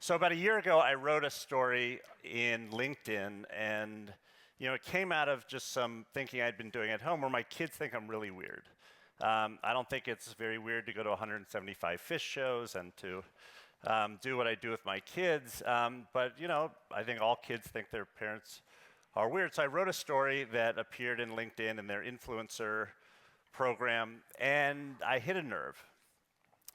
So about a year ago, I wrote a story in LinkedIn, and it came out of just some thinking I'd been doing at home, where my kids think I'm really weird. I don't think it's very weird to go to 175 fish shows and to do what I do with my kids, but I think all kids think their parents are weird. So I wrote a story that appeared in LinkedIn in their influencer program, and I hit a nerve.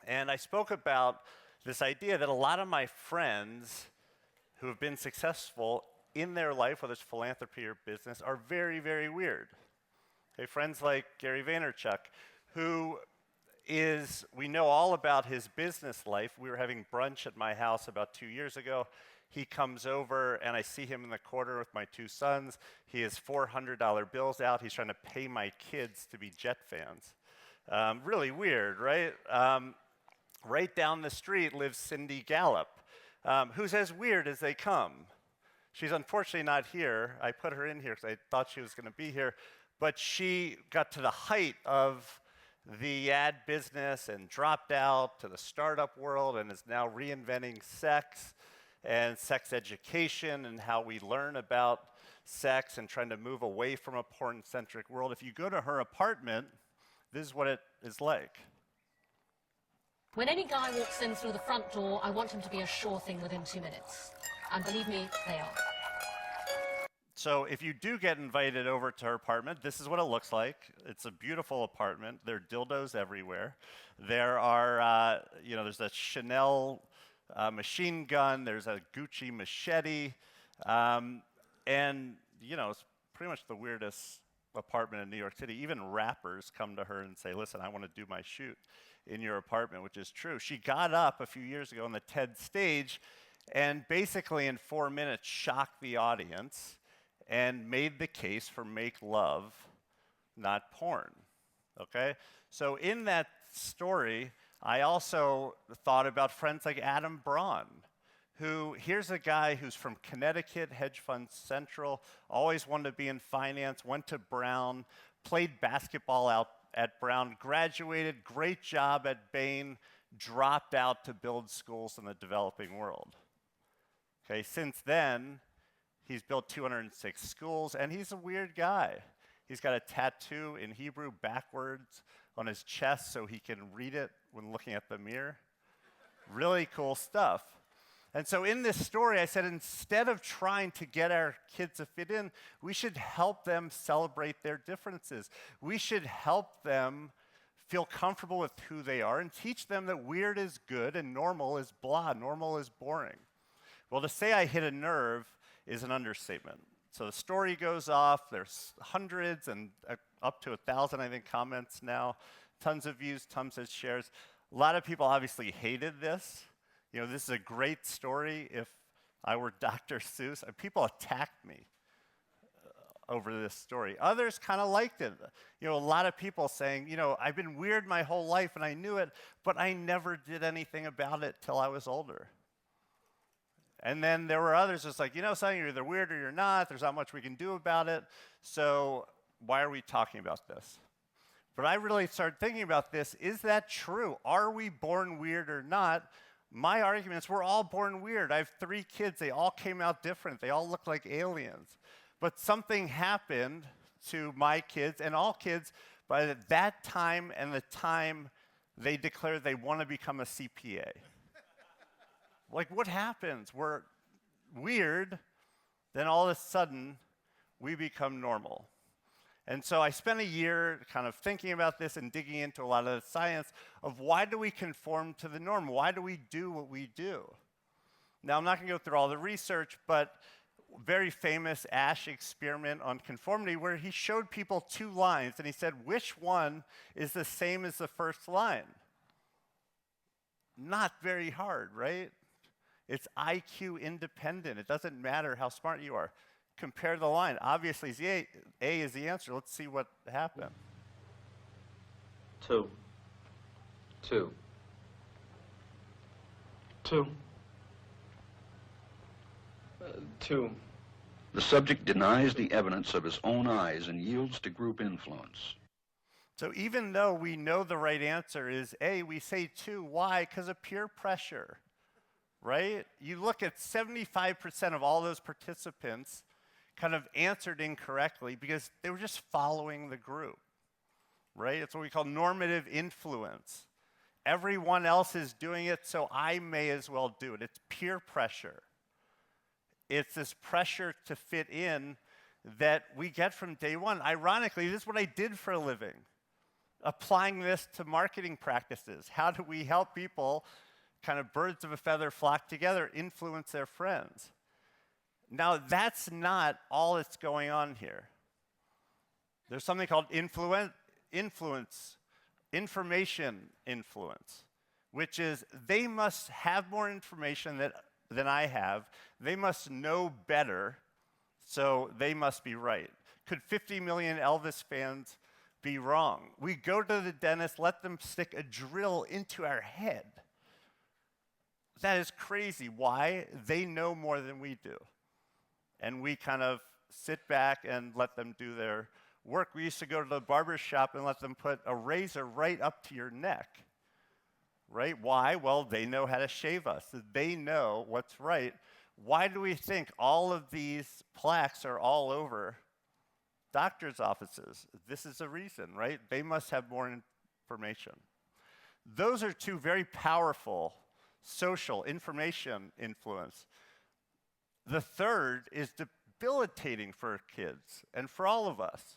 And I spoke about this idea that a lot of my friends who have been successful in their life, whether it's philanthropy or business, are very, very weird. Okay, friends like Gary Vaynerchuk, who we know all about his business life. We were having brunch at my house about 2 years ago. He comes over, and I see him in the corner with my two sons. He has $400 bills out. He's trying to pay my kids to be Jet fans. Really weird, right? Right down the street lives Cindy Gallup, who's as weird as they come. She's unfortunately not here. I put her in here because I thought she was going to be here. But she got to the height of the ad business and dropped out to the startup world and is now reinventing sex and sex education and how we learn about sex and trying to move away from a porn-centric world. If you go to her apartment, this is what it is like. When any guy walks in through the front door, I want him to be a sure thing within 2 minutes. And believe me, they are. So if you do get invited over to her apartment, this is what it looks like. It's a beautiful apartment. There are dildos everywhere. There are, there's a Chanel machine gun. There's a Gucci machete. And, it's pretty much the weirdest apartment in New York City. Even rappers come to her and say, listen, I want to do my shoot in your apartment, which is true. She got up a few years ago on the TED stage and basically in 4 minutes shocked the audience and made the case for make love, not porn, okay? So in that story, I also thought about friends like Adam Braun, who, here's a guy who's from Connecticut, hedge fund central, always wanted to be in finance, went to Brown, played basketball out at Brown, graduated, great job at Bain, dropped out to build schools in the developing world. Okay, since then, he's built 206 schools, and he's a weird guy. He's got a tattoo in Hebrew backwards on his chest so he can read it when looking at the mirror. Really cool stuff. And so in this story, I said, instead of trying to get our kids to fit in, we should help them celebrate their differences. We should help them feel comfortable with who they are and teach them that weird is good and normal is blah, normal is boring. Well, to say I hit a nerve is an understatement. So the story goes off. There's hundreds and up to 1,000, I think, comments now. Tons of views, tons of shares. A lot of people obviously hated this. This is a great story. If I were Dr. Seuss, people attacked me over this story. Others kind of liked it. A lot of people saying, I've been weird my whole life and I knew it, but I never did anything about it till I was older. And then there were others just like, something, you're either weird or you're not. There's not much we can do about it. So why are we talking about this? But I really started thinking about this. Is that true? Are we born weird or not? My argument is we're all born weird. I have 3 kids. They all came out different. They all look like aliens. But something happened to my kids and all kids by that time and the time they declared they want to become a CPA. Like, what happens? We're weird, then all of a sudden, we become normal. And so I spent a year kind of thinking about this and digging into a lot of the science of why do we conform to the norm? Why do we do what we do? Now, I'm not going to go through all the research, but very famous Ash experiment on conformity where he showed people 2 lines, and he said, which one is the same as the first line? Not very hard, right? It's IQ independent. It doesn't matter how smart you are. Compare the line. Obviously, A is the answer. Let's see what happened. 2. 2. 2. 2. The subject denies the evidence of his own eyes and yields to group influence. So even though we know the right answer is A, we say 2. Why? Because of peer pressure. right? You look at 75% of all those participants kind of answered incorrectly because they were just following the group, right? It's what we call normative influence. Everyone else is doing it, so I may as well do it. It's peer pressure. It's this pressure to fit in that we get from day one. Ironically, this is what I did for a living, applying this to marketing practices. How do we help people, kind of birds of a feather flock together, influence their friends? Now, that's not all that's going on here. There's something called information influence, which is they must have more information than I have. They must know better, so they must be right. Could 50 million Elvis fans be wrong? We go to the dentist, let them stick a drill into our head. That is crazy. Why? They know more than we do. And we kind of sit back and let them do their work. We used to go to the barber shop and let them put a razor right up to your neck, right? Why? Well, they know how to shave us. They know what's right. Why do we think all of these plaques are all over doctors' offices? This is a reason, right? They must have more information. Those are two very powerful social information influence. The third is debilitating for kids and for all of us.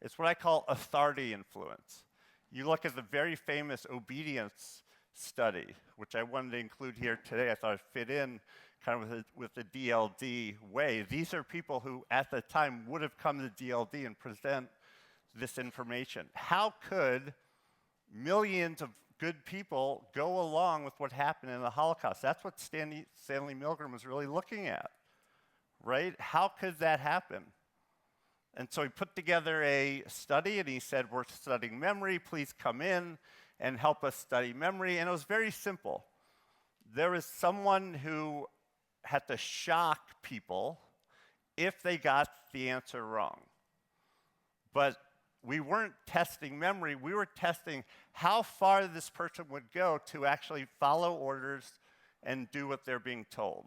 It's what I call authority influence. You look at the very famous obedience study, which I wanted to include here today. I thought it fit in kind of with the DLD way. These are people who, at the time, would have come to DLD and present this information. How could millions of good people go along with what happened in the Holocaust? That's what Stanley Milgram was really looking at, right? How could that happen? And so he put together a study, and he said, we're studying memory. Please come in and help us study memory. And it was very simple. There was someone who had to shock people if they got the answer wrong. But we weren't testing memory. We were testing how far this person would go to actually follow orders and do what they're being told.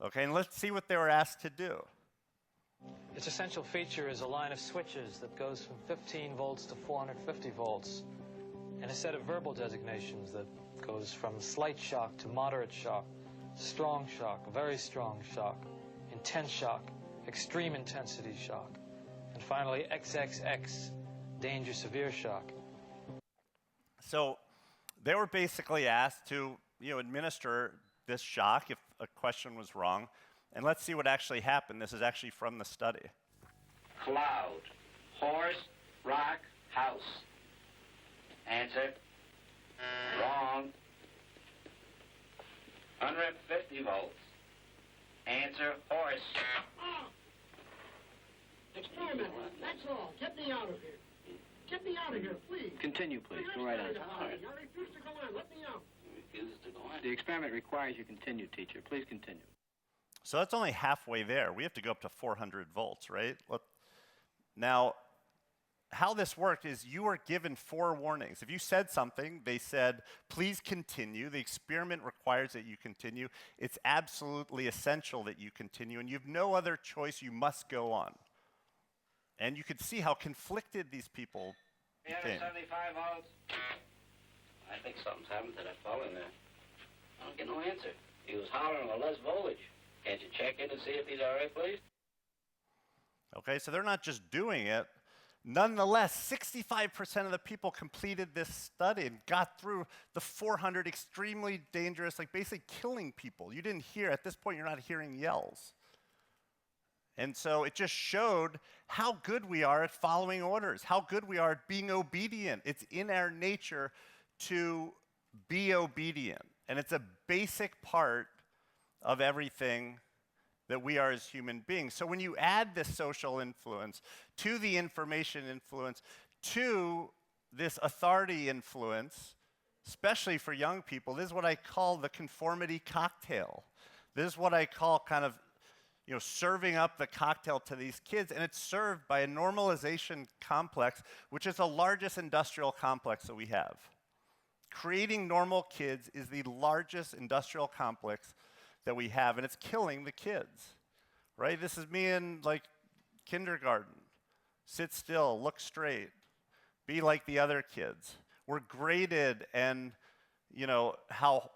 Okay, and let's see what they were asked to do. Its essential feature is a line of switches that goes from 15 volts to 450 volts, and a set of verbal designations that goes from slight shock to moderate shock, strong shock, very strong shock, intense shock, extreme intensity shock, and finally XXX, danger severe shock. So they were basically asked to, administer this shock if a question was wrong. And let's see what actually happened. This is actually from the study. Cloud, horse, rock, house. Answer. Wrong. 150 volts. Answer, horse. Experiment, that's all. Get me out of here. Get me out of here, please. Continue, please. Go right on. I refuse to go on. Let me out. Refuses to go on. The experiment requires you continue, teacher. Please continue. So that's only halfway there. We have to go up to 400 volts, right? Now, how this worked is you were given 4 warnings. If you said something, they said, please continue. The experiment requires that you continue. It's absolutely essential that you continue, and you have no other choice. You must go on. And you could see how conflicted these people became. 375 volts. I think something's happened to that fellow in there. I don't get no answer. He was hollering for less voltage. Can't you check in and see if he's all right, please? Okay, so they're not just doing it. Nonetheless, 65% of the people completed this study and got through the 400 extremely dangerous, like basically killing people. You didn't hear, at this point, you're not hearing yells. And so it just showed how good we are at following orders, how good we are at being obedient. It's in our nature to be obedient. And it's a basic part of everything that we are as human beings. So when you add this social influence to the information influence to this authority influence, especially for young people, this is what I call the conformity cocktail. This is what I call kind of, serving up the cocktail to these kids, and it's served by a normalization complex, which is the largest industrial complex that we have. Creating normal kids is the largest industrial complex that we have, and it's killing the kids, right? This is me in like kindergarten. Sit still, look straight, be like the other kids. We're graded, and you know how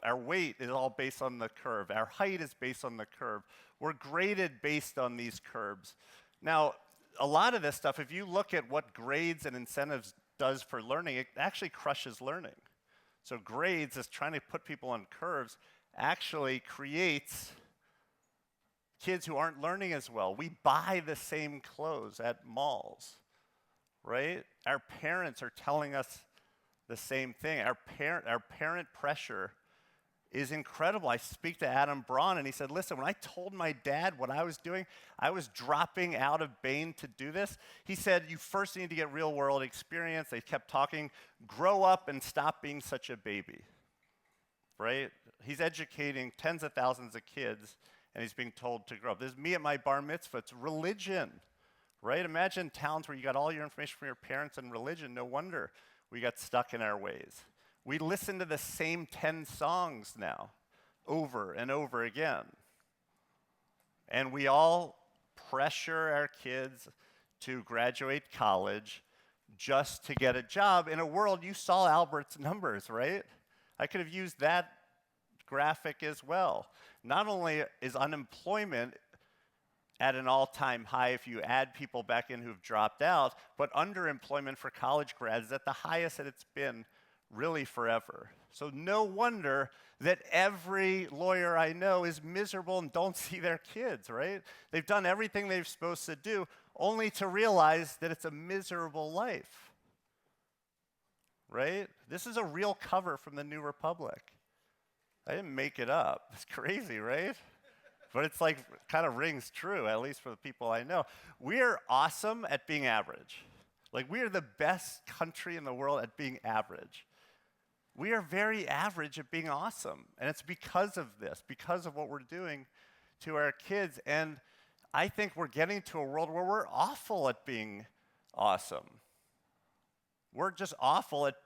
our weight is all based on the curve. Our height is based on the curve. We're graded based on these curves. Now, a lot of this stuff, if you look at what grades and incentives does for learning, it actually crushes learning. So grades, is trying to put people on curves, actually creates kids who aren't learning as well. We buy the same clothes at malls, right? Our parents are telling us the same thing. Our parent pressure is incredible. I speak to Adam Braun, and he said, listen, when I told my dad what I was doing, I was dropping out of Bain to do this. He said, you first need to get real world experience. They kept talking, grow up and stop being such a baby, right? He's educating tens of thousands of kids, and he's being told to grow up. This is me at my bar mitzvah. It's religion, right? Imagine towns where you got all your information from your parents and religion. No wonder we got stuck in our ways. We listen to the same 10 songs now, over and over again. And we all pressure our kids to graduate college just to get a job in a world, you saw Albert's numbers, right? I could have used that graphic as well. Not only is unemployment at an all-time high if you add people back in who've dropped out, but underemployment for college grads is at the highest that it's been really forever. So no wonder that every lawyer I know is miserable and don't see their kids, right? They've done everything they're supposed to do only to realize that it's a miserable life, right? This is a real cover from the New Republic. I didn't make it up. It's crazy, right? But it's like, kind of rings true, at least for the people I know. We're awesome at being average. Like, we are the best country in the world at being average. We are very average at being awesome. And it's because of this, because of what we're doing to our kids. And I think we're getting to a world where we're awful at being awesome. We're just awful at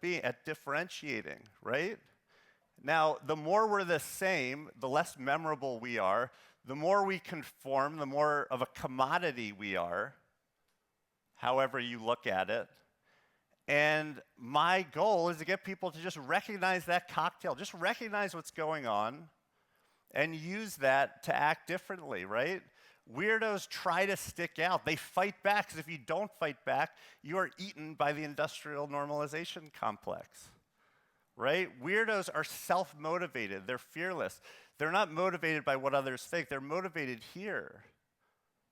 differentiating, right? Now, the more we're the same, the less memorable we are. The more we conform, the more of a commodity we are, however you look at it. And my goal is to get people to just recognize that cocktail, just recognize what's going on, and use that to act differently, right? Weirdos try to stick out. They fight back, because if you don't fight back, you are eaten by the industrial normalization complex, right? Weirdos are self-motivated. They're fearless. They're not motivated by what others think. They're motivated here.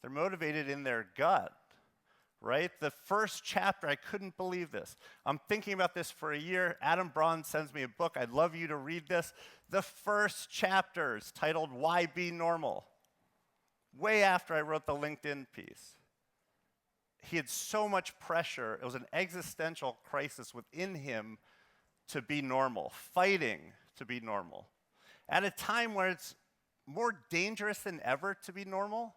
They're motivated in their gut. Right? The first chapter, I couldn't believe this. I'm thinking about this for a year. Adam Braun sends me a book. I'd love you to read this. The first chapter is titled, Why Be Normal? Way after I wrote the LinkedIn piece. He had so much pressure. It was an existential crisis within him to be normal, fighting to be normal. At a time where it's more dangerous than ever to be normal,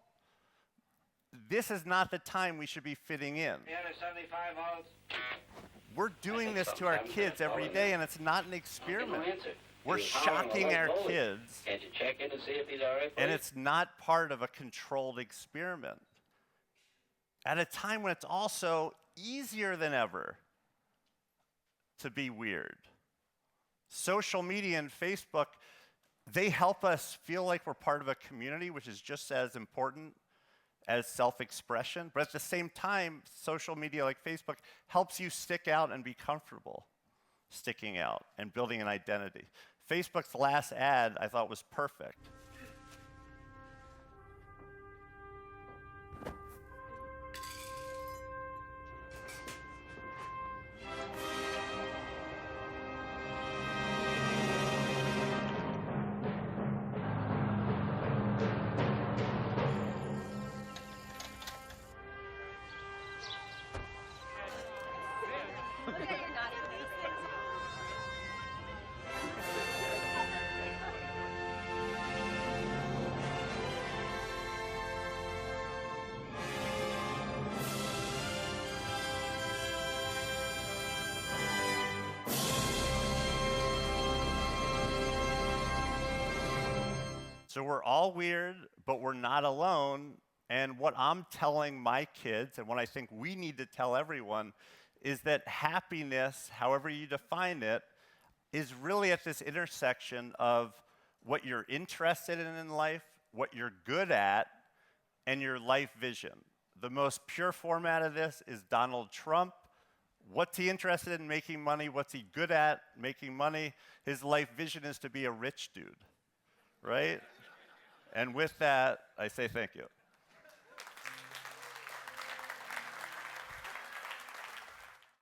this is not the time we should be fitting in. 375 volts. We're doing this to our kids every day, and it's not an experiment. We're shocking our kids, Can't you check in to see if he's all right? and it's not part of a controlled experiment. At a time when it's also easier than ever to be weird. Social media and Facebook, they help us feel like we're part of a community, which is just as important as self-expression, but at the same time, social media like Facebook helps you stick out and be comfortable sticking out and building an identity. Facebook's last ad I thought was perfect. So we're all weird, but we're not alone. And what I'm telling my kids, and what I think we need to tell everyone, is that happiness, however you define it, is really at this intersection of what you're interested in life, what you're good at, and your life vision. The most pure format of this is Donald Trump. What's he interested in? Making money. What's he good at? Making money. His life vision is to be a rich dude, right? And with that, I say thank you.